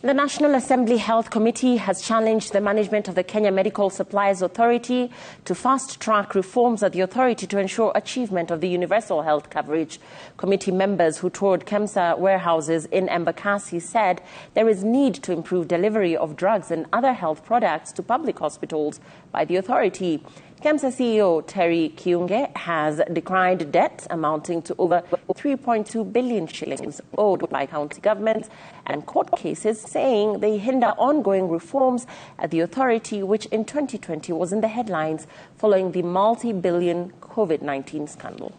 The National Assembly Health Committee has challenged the management of the Kenya Medical Supplies Authority to fast-track reforms at the authority to ensure achievement of the universal health coverage. Committee members who toured KEMSA warehouses in Embakasi said there is need to improve delivery of drugs and other health products to public hospitals by the authority. KEMSA CEO Terry Kiunge has decried debts amounting to over 3.2 billion shillings owed by county governments and court cases, saying they hinder ongoing reforms at the authority, which in 2020 was in the headlines following the multi-billion COVID-19 scandal.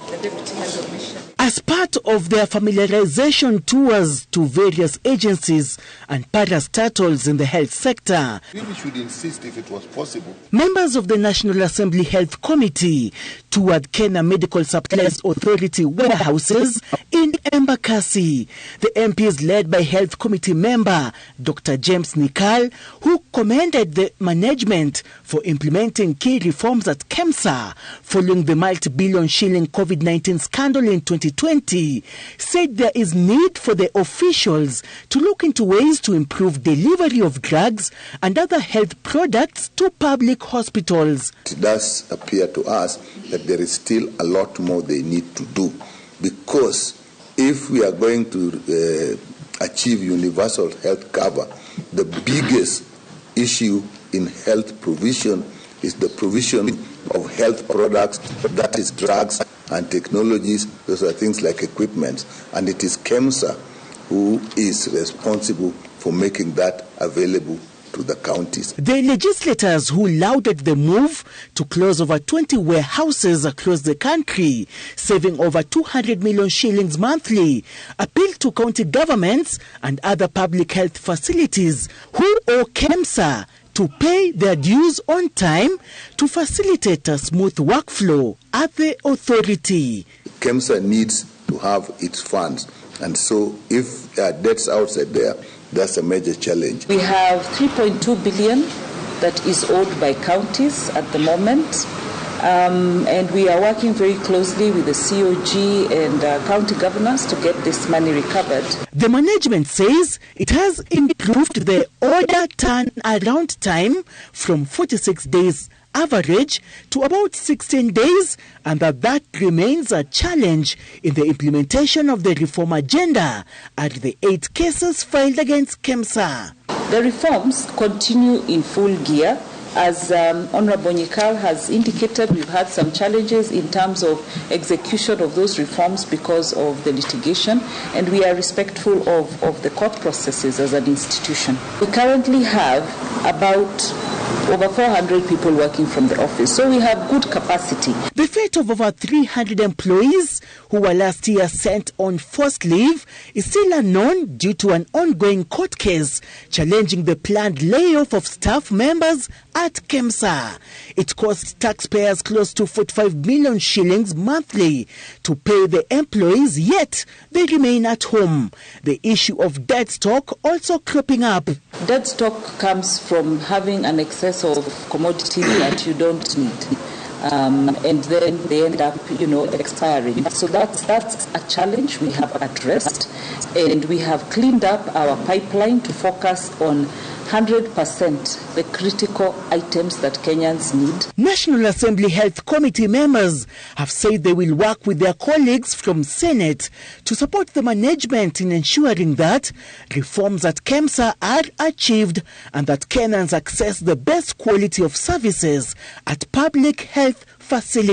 The Deputy Head of Mission. As part of their familiarization tours to various agencies and parastatals in the health sector, we should insist if it was possible. Members of the National Assembly Health Committee toured Kenya Medical Supplies Authority warehouses in Embakasi. The MPs, led by Health Committee member Dr. James Nikal, who commended the management for implementing key reforms at KEMSA following the multi-billion shilling COVID-19 scandal in 2020, said there is need for the officials to look into ways to improve delivery of drugs and other health products to public hospitals. It does appear to us that there is still a lot more they need to do, because if we are going to achieve universal health cover, the biggest issue in health provision is the provision of health products, that is drugs and technologies. Those are things like equipment, and it is KEMSA who is responsible for making that available to the counties. The legislators who lauded the move to close over 20 warehouses across the country, saving over 200 million shillings monthly, appealed to county governments and other public health facilities who owe KEMSA to pay their dues on time to facilitate a smooth workflow at the authority. KEMSA needs to have its funds, and so if there are debts outside there, that's a major challenge. We have 3.2 billion that is owed by counties at the moment, and we are working very closely with the COG and county governors to get this money recovered. The management says it has improved the order turnaround time from 46 days average to about 16 days, and that remains a challenge in the implementation of the reform agenda at the 8 cases filed against KEMSA. The reforms continue in full gear. As Honorable Nikal has indicated, we've had some challenges in terms of execution of those reforms because of the litigation, and we are respectful of the court processes as an institution. We currently have about over 400 people working from the office, so we have good capacity. The fate of over 300 employees who were last year sent on forced leave is still unknown due to an ongoing court case challenging the planned layoff of staff members at KEMSA. It cost taxpayers close to 45 million shillings monthly to pay the employees, yet they remain at home. The issue of dead stock also cropping up. Dead stock comes from having an excess of commodities that you don't need. And then they end up, expiring. So that's a challenge we have addressed, and we have cleaned up our pipeline to focus on 100% the critical items that Kenyans need. National Assembly Health Committee members have said they will work with their colleagues from Senate to support the management in ensuring that reforms at KEMSA are achieved and that Kenyans access the best quality of services at public health facilities.